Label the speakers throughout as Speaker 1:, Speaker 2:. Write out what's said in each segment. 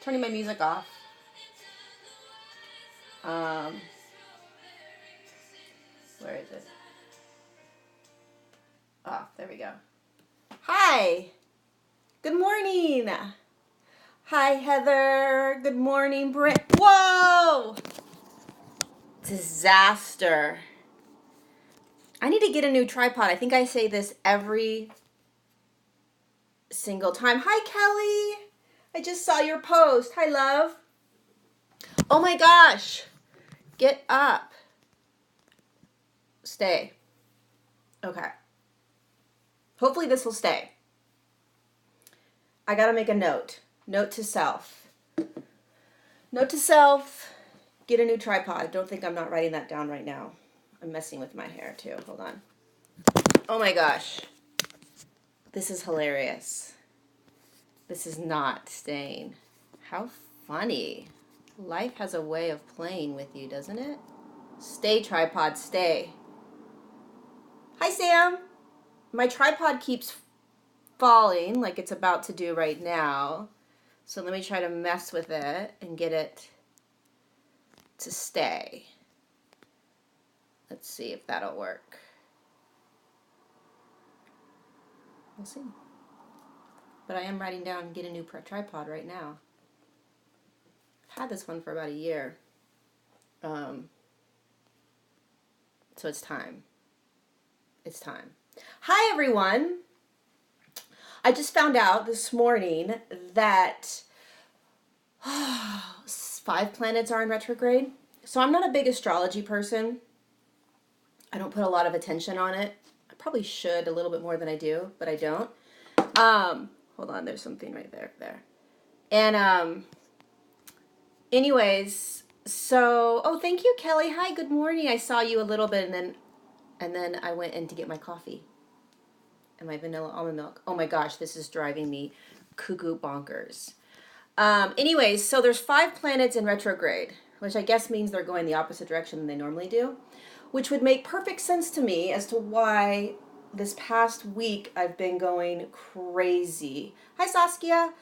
Speaker 1: Turning my music off. Where is it? Oh, there we go. Hi. Good morning. Hi, Heather. Good morning, Brent. Whoa! Disaster. I need to get a new tripod. I think I say this every single time. Hi, Kelly. I just saw your post. Hi, love. Oh my gosh. Get up. Stay. Okay. Hopefully this will stay. I gotta make a note. Note to self. Note to self. Get a new tripod. Don't think I'm not writing that down right now. I'm messing with my hair too. Hold on. Oh my gosh. This is hilarious. This is not staying. How funny. Life has a way of playing with you, doesn't it? Stay, tripod, stay. Hi, Sam. My tripod keeps falling like it's about to do right now. So let me try to mess with it and get it to stay. Let's see if that'll work. We'll see. But I am writing down get a new tripod right now. I've had this one for about a year. So it's time. It's time. Hi, everyone. I just found out this morning that 5 planets are in retrograde. So I'm not a big astrology person. I don't put a lot of attention on it. I probably should a little bit more than I do, but I don't. Hold on, there's something right there. And anyways, so thank you, Kelly. Hi, good morning. I saw you a little bit and then I went in to get my coffee and my vanilla almond milk. Oh my gosh, this is driving me cuckoo bonkers. Anyways, so there's 5 planets in retrograde, which I guess means they're going the opposite direction than they normally do, which would make perfect sense to me as to why this past week I've been going crazy. Hi, Saskia.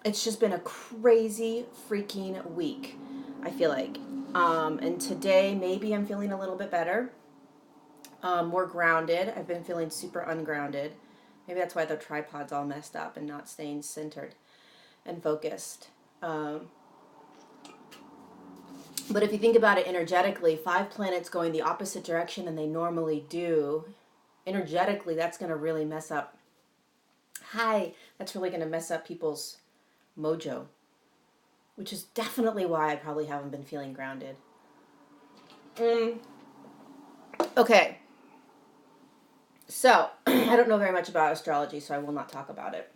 Speaker 1: It's just been a crazy freaking week, I feel like. And today maybe I'm feeling a little bit better, more grounded. I've been feeling super ungrounded. Maybe that's why the tripod's all messed up and not staying centered and focused. But if you think about it energetically, 5 planets going the opposite direction than they normally do, energetically, that's going to really mess up. That's really going to mess up people's mojo, which is definitely why I probably haven't been feeling grounded. Okay. So, I don't know very much about astrology, so I will not talk about it.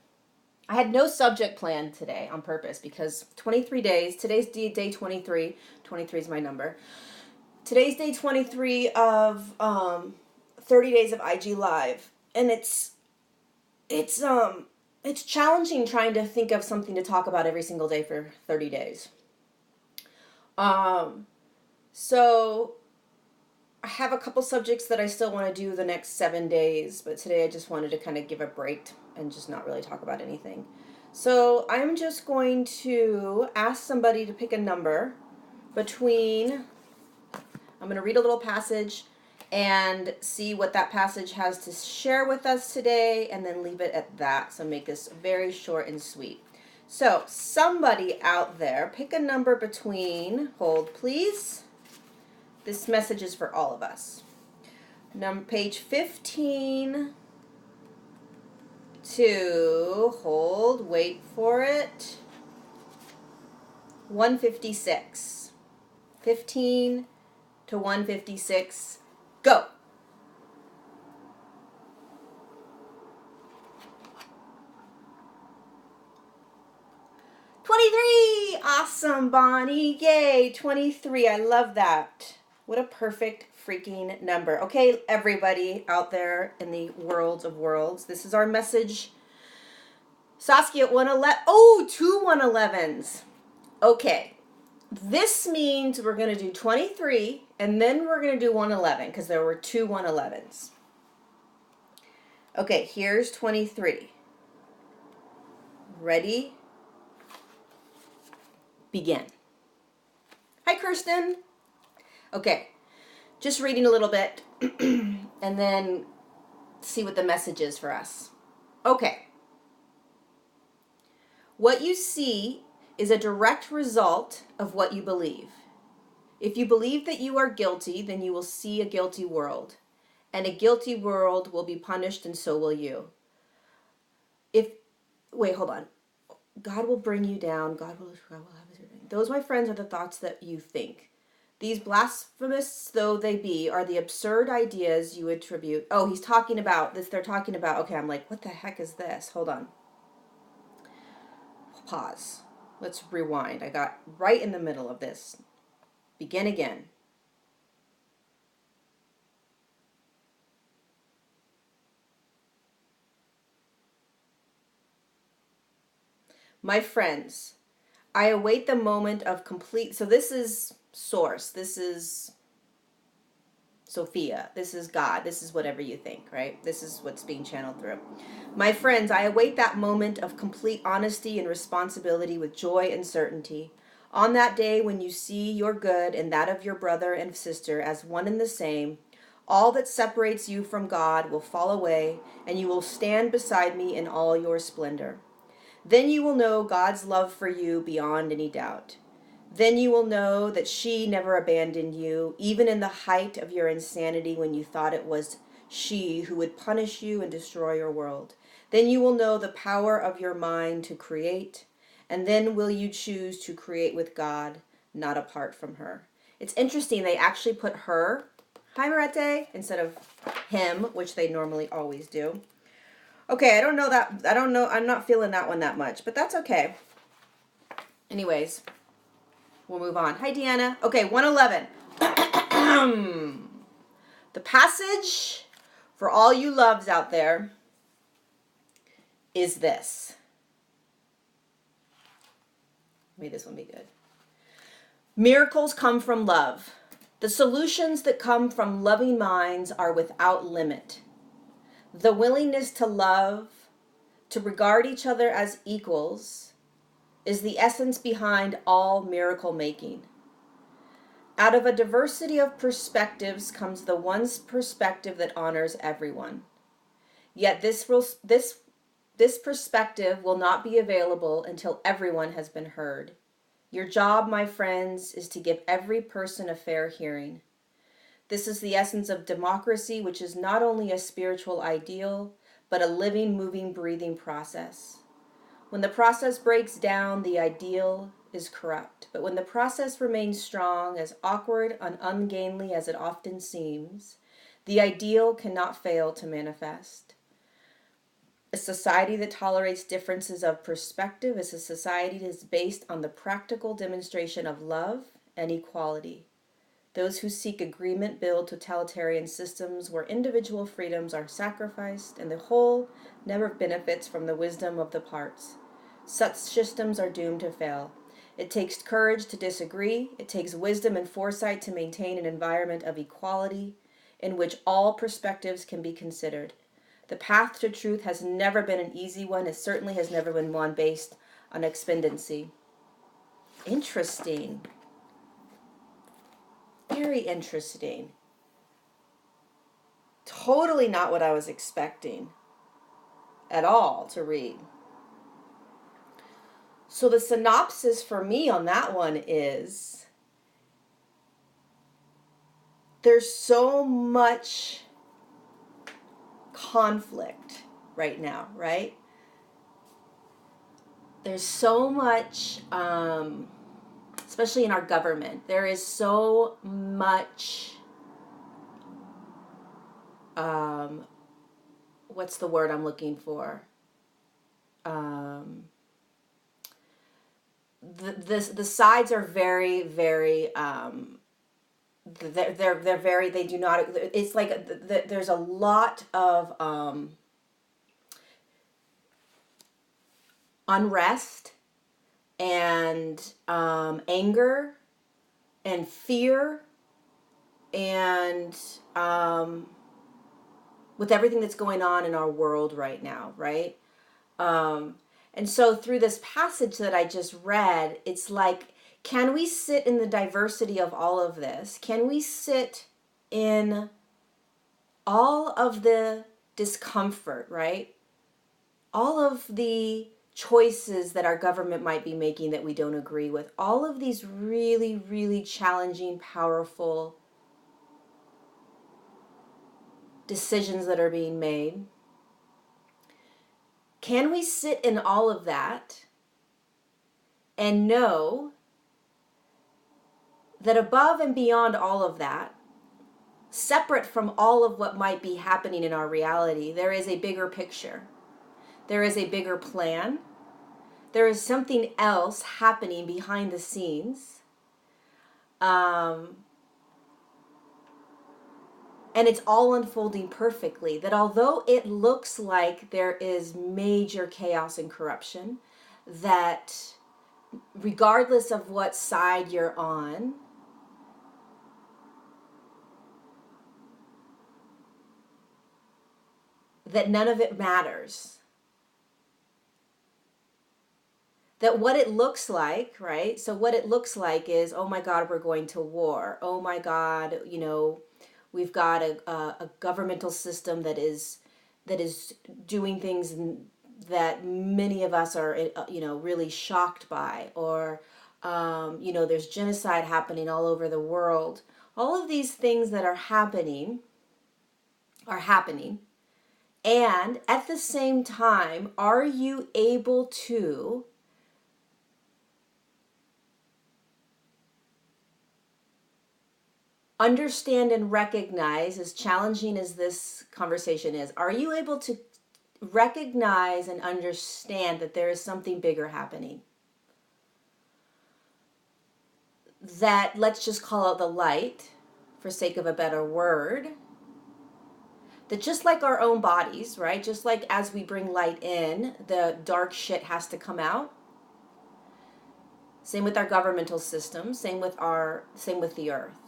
Speaker 1: I had no subject planned today on purpose because 23 days, today's day 23, 23 is my number. Today's day 23 of 30 days of IG Live, and it's challenging trying to think of something to talk about every single day for 30 days. So I have a couple subjects that I still want to do the next 7 days, but today I just wanted to kind of give a break and just not really talk about anything. So I'm just going to ask somebody to pick a number between, I'm going to read a little passage and see what that passage has to share with us today, and then leave it at that. So make this very short and sweet. So somebody out there, pick a number between, hold please. This message is for all of us. Page 15 to, hold, wait for it, 156. 15 to 156, go. '23! Awesome, Bonnie. Yay, 23. I love that. What a perfect freaking number. Okay, everybody out there in the worlds of worlds, this is our message. Saskia, 111. Oh, 2 111s. Okay. This means we're going to do 23, and then we're going to do 111, because there were 2 111s. Okay, here's 23. Ready? begin. Hi, Kirsten. Okay, just reading a little bit and then see what the message is for us. Okay. What you see is a direct result of what you believe. If you believe that you are guilty, then you will see a guilty world. And a guilty world will be punished, and so will you. Wait, hold on. God will bring you down. God will have his ring. Those, my friends, are the thoughts that you think. These blasphemous though they be are the absurd ideas you attribute. Oh, he's talking about this. They're talking about, okay, I'm like, what the heck is this? Hold on. Pause. Let's rewind. I got right in the middle of this. Begin again. My friends, I await the moment of complete. So this is source. This is Sophia. This is God. This is whatever you think, right? This is what's being channeled through. My friends, I await that moment of complete honesty and responsibility with joy and certainty. On that day when you see your good and that of your brother and sister as one and the same, all that separates you from God will fall away, and you will stand beside me in all your splendor. Then you will know God's love for you beyond any doubt. Then you will know that she never abandoned you, even in the height of your insanity when you thought it was she who would punish you and destroy your world. Then you will know the power of your mind to create, and then will you choose to create with God, not apart from her. It's interesting, they actually put her, hi Marete, instead of him, which they normally always do. Okay, I don't know, I'm not feeling that one that much, but that's okay. Anyways, we'll move on. Hi, Deanna. Okay, 111. The passage for all you loves out there is this. May this one be good. Miracles come from love. The solutions that come from loving minds are without limit. The willingness to love, to regard each other as equals, is the essence behind all miracle making. Out of a diversity of perspectives comes the one perspective that honors everyone. Yet this perspective will not be available until everyone has been heard. Your job, my friends, is to give every person a fair hearing. This is the essence of democracy, which is not only a spiritual ideal, but a living, moving, breathing process. When the process breaks down, the ideal is corrupt. But when the process remains strong, as awkward and ungainly as it often seems, the ideal cannot fail to manifest. A society that tolerates differences of perspective is a society that is based on the practical demonstration of love and equality. Those who seek agreement build totalitarian systems where individual freedoms are sacrificed and the whole never benefits from the wisdom of the parts. Such systems are doomed to fail. It takes courage to disagree. It takes wisdom and foresight to maintain an environment of equality in which all perspectives can be considered. The path to truth has never been an easy one. It certainly has never been one based on expediency. Interesting. Very interesting. Totally not what I was expecting at all to read. So the synopsis for me on that one is there's so much conflict right now, right? There's so much, especially in our government, there is so much, what's the word I'm looking for? The sides are very, very, they're very, they do not, it's like there's a lot of unrest and anger and fear and with everything that's going on in our world right now, right? And so through this passage that I just read, it's like Can we sit in the diversity of all of this? Can we sit in all of the discomfort, right? All of the choices that our government might be making that we don't agree with, all of these really, really challenging, powerful decisions that are being made. Can we sit in all of that and know that above and beyond all of that, separate from all of what might be happening in our reality, there is a bigger picture. There is a bigger plan. There is something else happening behind the scenes. And it's all unfolding perfectly. That although it looks like there is major chaos and corruption, that regardless of what side you're on, that none of it matters. That what it looks like, right? So what it looks like is, oh my God, we're going to war. Oh my God, we've got a governmental system that is doing things that many of us are, really shocked by. Or, there's genocide happening all over the world. All of these things that are happening. And at the same time, are you able to understand and recognize, as challenging as this conversation is, are you able to recognize and understand that there is something bigger happening? That, let's just call it the light, for sake of a better word, that just like our own bodies, right? Just like as we bring light in, the dark shit has to come out. Same with our governmental system, same with the earth.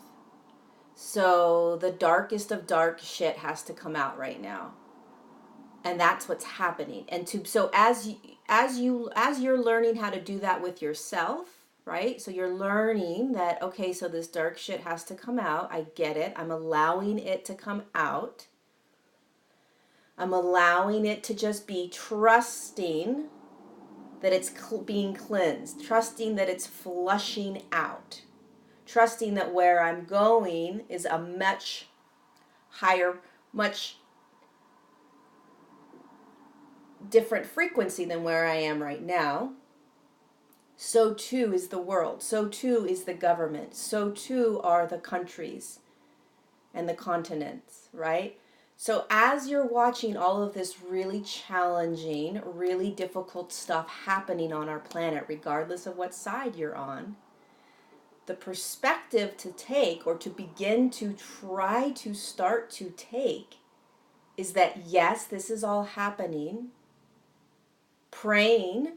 Speaker 1: So the darkest of dark shit has to come out right now. And that's what's happening. And so as you're learning how to do that with yourself, right? So you're learning that, okay, so this dark shit has to come out. I get it. I'm allowing it to come out. I'm allowing it to just be, trusting that it's being cleansed, trusting that it's flushing out, trusting that where I'm going is a much higher, much different frequency than where I am right now. So too is the world. So too is the government. So too are the countries and the continents, right? So as you're watching all of this really challenging, really difficult stuff happening on our planet, regardless of what side you're on, the perspective to take, or to begin to try to start to take, is that yes, this is all happening. Praying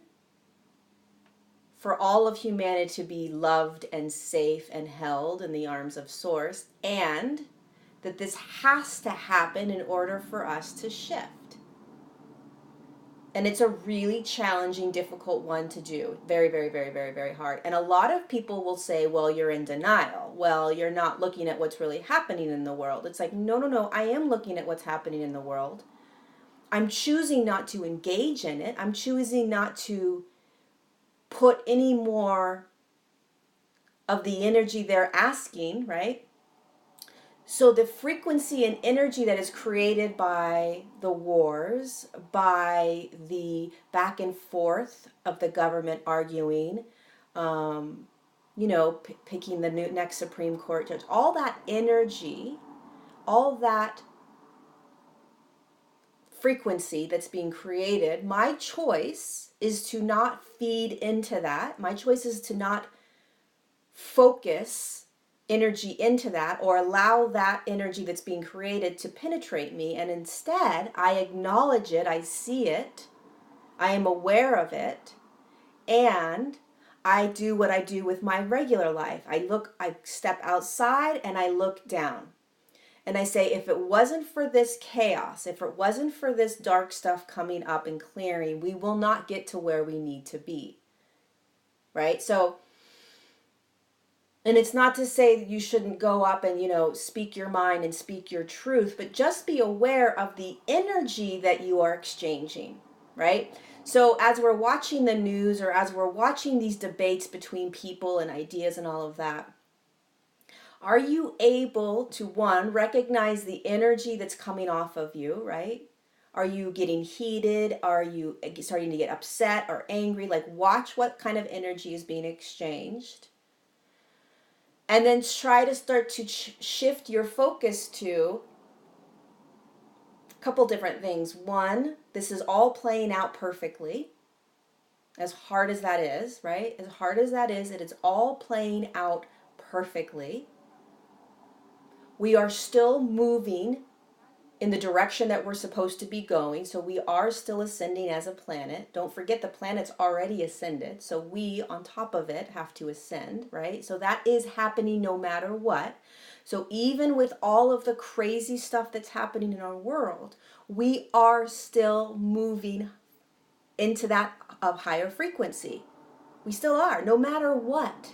Speaker 1: for all of humanity to be loved and safe and held in the arms of Source, and that this has to happen in order for us to shift. And it's a really challenging, difficult one to do. Very, very, very, very, very hard. And a lot of people will say, well, you're in denial. Well, you're not looking at what's really happening in the world. It's like, no, I am looking at what's happening in the world. I'm choosing not to engage in it. I'm choosing not to put any more of the energy they're asking, right? So the frequency and energy that is created by the wars, by the back and forth of the government arguing, picking the next Supreme Court judge, all that energy, all that frequency that's being created, my choice is to not feed into that. My choice is to not focus energy into that, or allow that energy that's being created to penetrate me. And instead, I acknowledge it, I see it, I am aware of it, and I do what I do with my regular life. I step outside and I look down. And I say, if it wasn't for this chaos, if it wasn't for this dark stuff coming up and clearing, we will not get to where we need to be. Right? So And it's not to say that you shouldn't go up and, speak your mind and speak your truth, but just be aware of the energy that you are exchanging, right? So as we're watching the news or as we're watching these debates between people and ideas and all of that, are you able to, one, recognize the energy that's coming off of you, right? Are you getting heated? Are you starting to get upset or angry? Like, watch what kind of energy is being exchanged. And then try to start to shift your focus to a couple different things. One, this is all playing out perfectly. As hard as that is, right? As hard as that is, it is all playing out perfectly. We are still moving in the direction that we're supposed to be going. So we are still ascending as a planet. Don't forget the planet's already ascended. So we, on top of it, have to ascend, right? So that is happening no matter what. So even with all of the crazy stuff that's happening in our world, we are still moving into that of higher frequency. We still are, no matter what.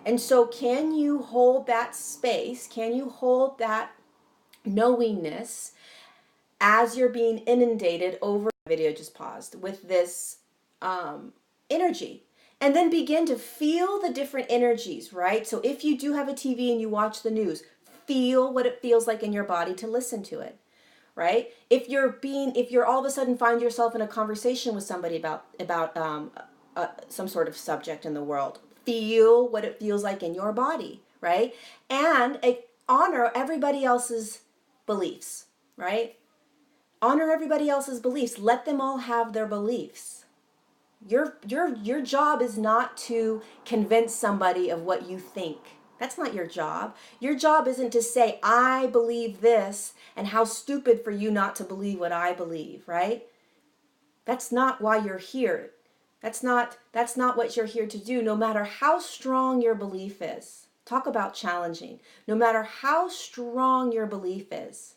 Speaker 1: And so can you hold that space? Can you hold that knowingness as you're being inundated over, video just paused, with this energy? And then begin to feel the different energies, right? So if you do have a TV and you watch the news, feel what it feels like in your body to listen to it, right? If you're all of a sudden find yourself in a conversation with somebody about some sort of subject in the world, feel what it feels like in your body, right? And honor everybody else's beliefs, right? Honor everybody else's beliefs. Let them all have their beliefs. Your job is not to convince somebody of what you think. That's not your job. Your job isn't to say, I believe this, and how stupid for you not to believe what I believe, right? That's not why you're here. That's not what you're here to do, no matter how strong your belief is. Talk about challenging. No matter how strong your belief is.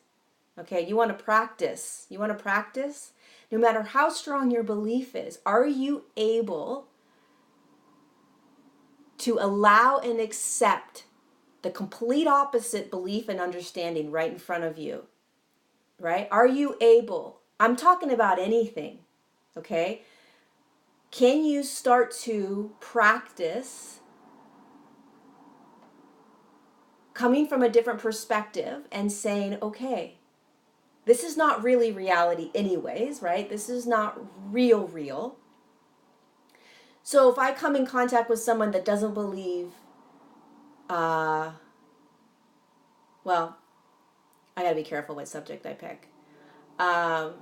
Speaker 1: Okay, you want to practice. You want to practice? No matter how strong your belief is, are you able to allow and accept the complete opposite belief and understanding right in front of you? Right? Are you able? I'm talking about anything. Okay? Can you start to practice coming from a different perspective and saying, okay, this is not really reality anyways, right? This is not real. So if I come in contact with someone that doesn't believe, well, I gotta be careful what subject I pick. But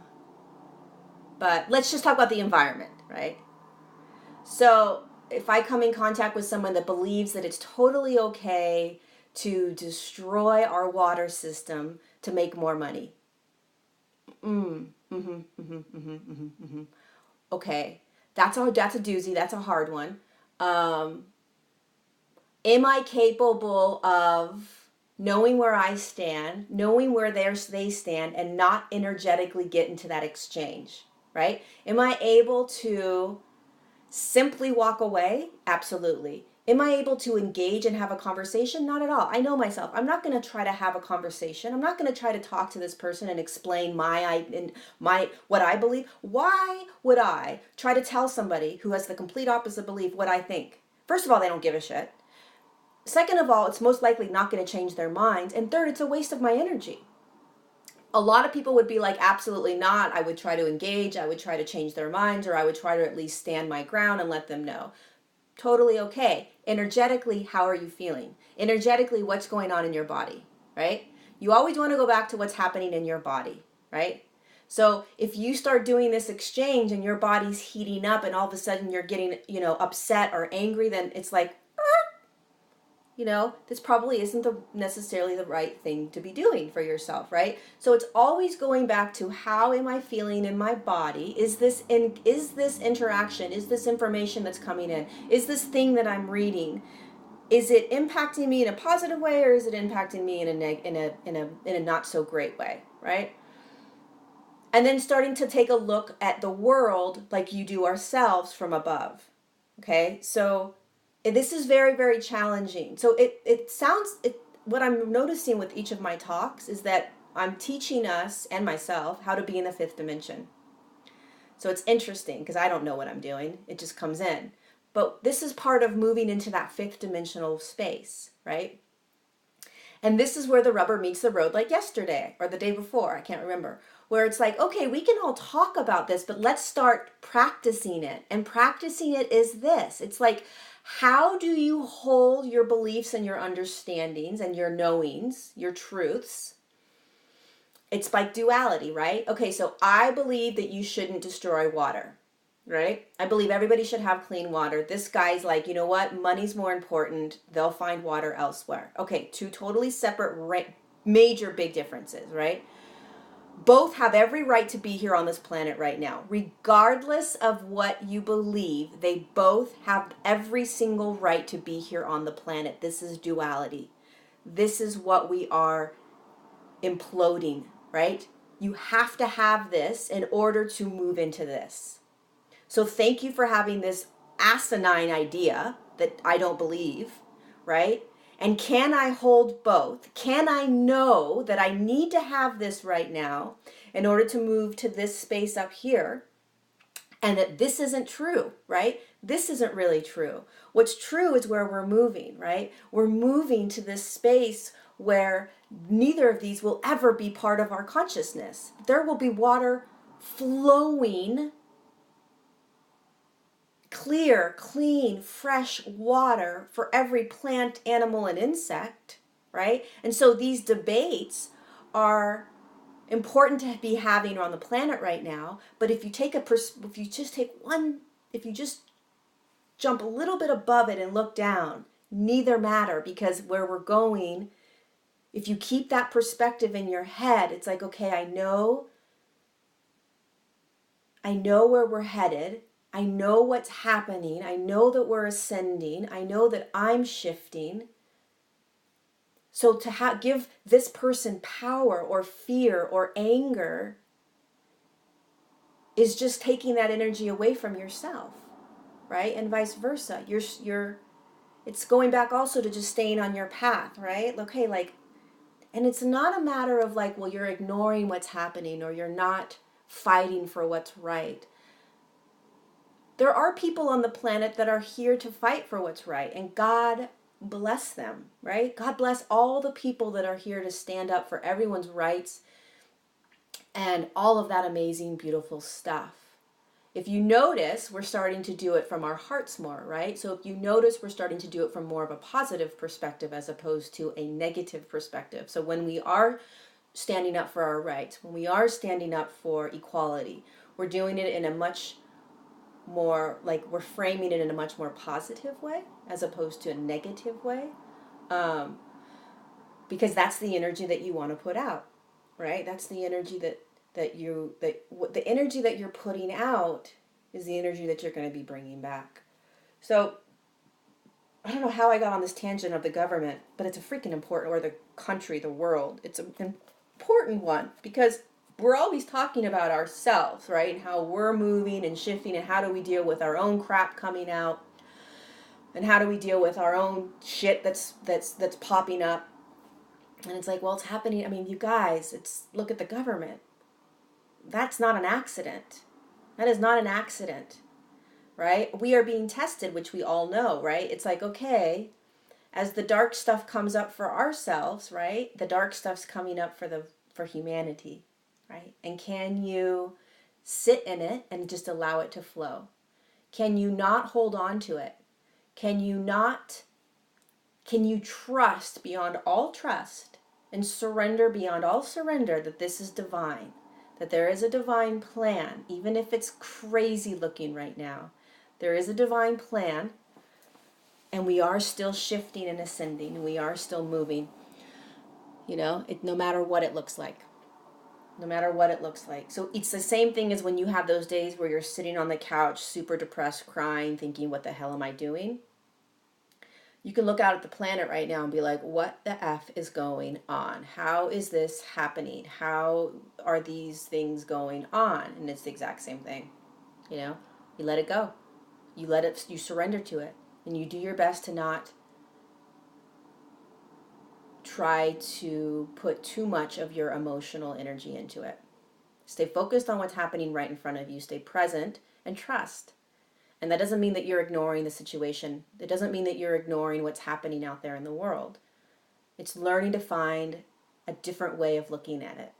Speaker 1: let's just talk about the environment, right? So if I come in contact with someone that believes that it's totally okay to destroy our water system to make more money. Okay, that's a doozy. That's a hard one. Am I capable of knowing where I stand, knowing where they stand, and not energetically get into that exchange, right? Am I able to simply walk away? Absolutely. Am I able to engage and have a conversation? Not at all. I know myself. I'm not going to try to have a conversation. I'm not going to try to talk to this person and explain what I believe. Why would I try to tell somebody who has the complete opposite belief what I think? First of all, they don't give a shit. Second of all, it's most likely not going to change their minds. And third, it's a waste of my energy. A lot of people would be like, absolutely not. I would try to engage. I would try to change their minds, or I would try to at least stand my ground and let them know. Totally okay. Energetically, how are you feeling? Energetically, what's going on in your body, right? You always want to go back to what's happening in your body, right? So if you start doing this exchange and your body's heating up and all of a sudden you're getting, upset or angry, then it's like, this probably isn't necessarily the right thing to be doing for yourself, right? So it's always going back to, how am I feeling in my body? Is this interaction, is this information that's coming in, is this thing that I'm reading, is it impacting me in a positive way, or is it impacting me in a not so great way, right? And then starting to take a look at the world like you do ourselves from above. Okay, so This is very, very challenging. So what I'm noticing with each of my talks is that I'm teaching us and myself how to be in the fifth dimension. So it's interesting because I don't know what I'm doing. It just comes in. But this is part of moving into that fifth dimensional space, right? And this is where the rubber meets the road, like yesterday or the day before, I can't remember, where it's like, okay, we can all talk about this, but let's start practicing it. And practicing it is this. It's like, how do you hold your beliefs and your understandings and your knowings, your truths? It's like duality, right? Okay, so I believe that you shouldn't destroy water, right? I believe everybody should have clean water. This guy's like, you know what? Money's more important. They'll find water elsewhere. Okay, two totally separate, major big differences, right? Both have every right to be here on this planet right now. Regardless of what you believe, they both have every single right to be here on the planet. This is duality. This is what we are imploding, right? You have to have this in order to move into this. So thank you for having this asinine idea that I don't believe, right? And can I hold both? Can I know that I need to have this right now in order to move to this space up here? And that this isn't true, right? This isn't really true. What's true is where we're moving, right? We're moving to this space where neither of these will ever be part of our consciousness. There will be water flowing, clear, clean, fresh water for every plant, animal, and insect, right? And so these debates are important to be having on the planet right now. But if you just jump a little bit above it and look down, neither matter, because where we're going, if you keep that perspective in your head, it's like, okay, I know where we're headed. I know what's happening. I know that we're ascending. I know that I'm shifting. So to give this person power or fear or anger is just taking that energy away from yourself, right? And vice versa. It's going back also to just staying on your path, right? Okay, like, and it's not a matter of like, well, you're ignoring what's happening or you're not fighting for what's right. There are people on the planet that are here to fight for what's right, and God bless them, right? God bless all the people that are here to stand up for everyone's rights and all of that amazing, beautiful stuff. If you notice, we're starting to do it from our hearts more, right? So if you notice, we're starting to do it from more of a positive perspective as opposed to a negative perspective. So when we are standing up for our rights, when we are standing up for equality, we're doing it in a much more, like, we're framing it in a much more positive way as opposed to a negative way, because that's the energy that you want to put out, right? That's the energy the energy that you're putting out is the energy that you're going to be bringing back. So I don't know how I got on this tangent of the government, but it's a freaking important, or the country, the world. It's an important one because we're always talking about ourselves, right? And how we're moving and shifting, and how do we deal with our own crap coming out, and how do we deal with our own shit that's popping up. And it's like, well, it's happening. I mean, you guys, look at the government. That's not an accident. That is not an accident, right? We are being tested, which we all know, right? It's like, okay, as the dark stuff comes up for ourselves, right? The dark stuff's coming up for humanity, right? And can you sit in it and just allow it to flow? Can you not hold on to it? Can you trust beyond all trust and surrender beyond all surrender that this is divine, that there is a divine plan, even if it's crazy looking right now? There is a divine plan, and we are still shifting and ascending, and we are still moving, no matter what it looks like. No matter what it looks like. So it's the same thing as when you have those days where you're sitting on the couch, super depressed, crying, thinking, what the hell am I doing? You can look out at the planet right now and be like, what the F is going on? How is this happening? How are these things going on? And it's the exact same thing. You let it go. You surrender to it. And you do your best to not try to put too much of your emotional energy into it. Stay focused on what's happening right in front of you. Stay present and trust. And that doesn't mean that you're ignoring the situation. It doesn't mean that you're ignoring what's happening out there in the world. It's learning to find a different way of looking at it.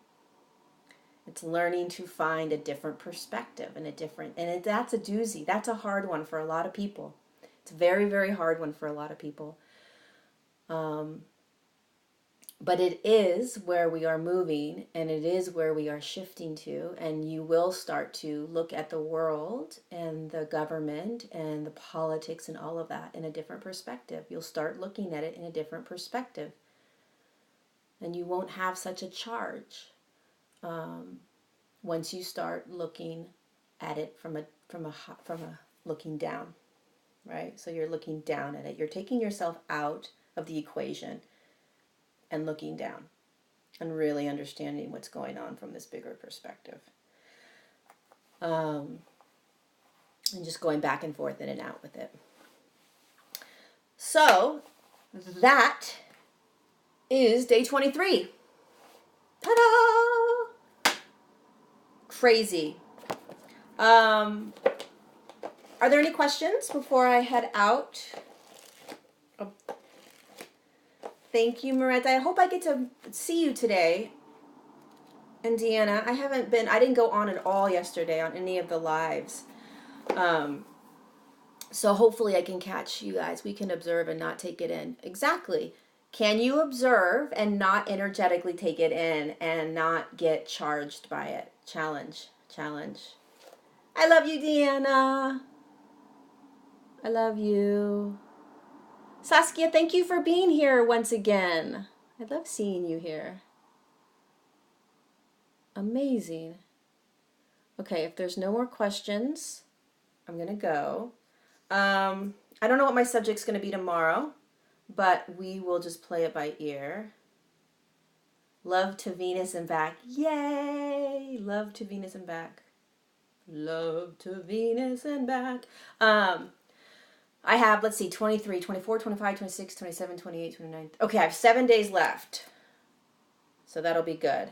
Speaker 1: It's learning to find a different perspective and that's a doozy. That's a hard one for a lot of people. It's a very, very hard one for a lot of people. But it is where we are moving, and it is where we are shifting to, and you will start to look at the world and the government and the politics and all of that in a different perspective. You'll start looking at it in a different perspective, and you won't have such a charge once you start looking at it from a looking down, right? So you're looking down at it. You're taking yourself out of the equation and looking down and really understanding what's going on from this bigger perspective. And just going back and forth in and out with it. So that is day 23. Ta-da! Crazy. Are there any questions before I head out? Oh. Thank you, Maretta. I hope I get to see you today. And Deanna, I didn't go on at all yesterday on any of the lives. So hopefully I can catch you guys. We can observe and not take it in. Exactly. Can you observe and not energetically take it in and not get charged by it? Challenge. I love you, Deanna. I love you. Saskia, thank you for being here once again. I love seeing you here. Amazing. Okay, if there's no more questions, I'm going to go. I don't know what my subject's going to be tomorrow, but we will just play it by ear. Love to Venus and back. Yay! Love to Venus and back. Love to Venus and back. I have, 23, 24, 25, 26, 27, 28, 29. Okay, I have 7 days left. So that'll be good.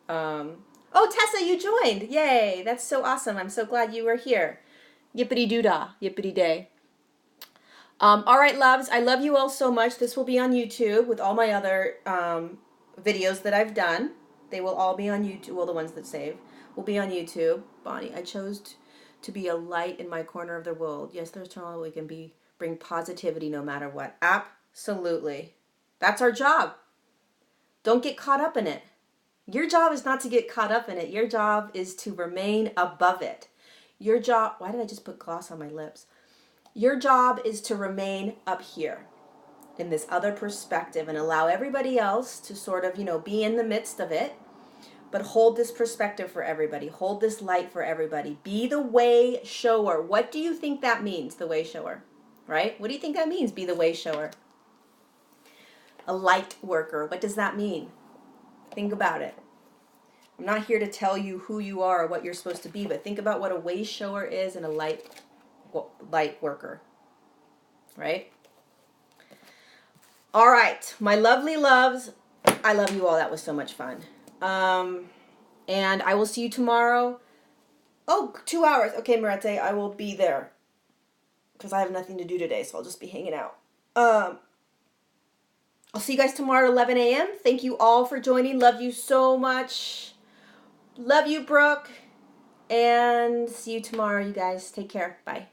Speaker 1: Oh, Tessa, you joined. Yay. That's so awesome. I'm so glad you were here. Yippity-doo-dah. Yippity-day. All right, loves. I love you all so much. This will be on YouTube with all my other videos that I've done. They will all be on YouTube. Well, the ones that save will be on YouTube. Bonnie, I chose to be a light in my corner of the world. Yes, there's tomorrow we can bring positivity no matter what. Absolutely. That's our job. Don't get caught up in it. Your job is not to get caught up in it. Your job is to remain above it. Your job, why did I just put gloss on my lips? Your job is to remain up here in this other perspective and allow everybody else to sort of, be in the midst of it. But hold this perspective for everybody. Hold this light for everybody. Be the way shower. What do you think that means, the way shower? Right? What do you think that means, be the way shower? A light worker. What does that mean? Think about it. I'm not here to tell you who you are or what you're supposed to be, but think about what a way shower is and a light worker. Right? All right. My lovely loves, I love you all. That was so much fun. And I will see you tomorrow. Oh, 2 hours. Okay, Marette, I will be there because I have nothing to do today, so I'll just be hanging out. I'll see you guys tomorrow at 11 a.m. Thank you all for joining. Love you so much. Love you, Brooke. And see you tomorrow, you guys. Take care. Bye.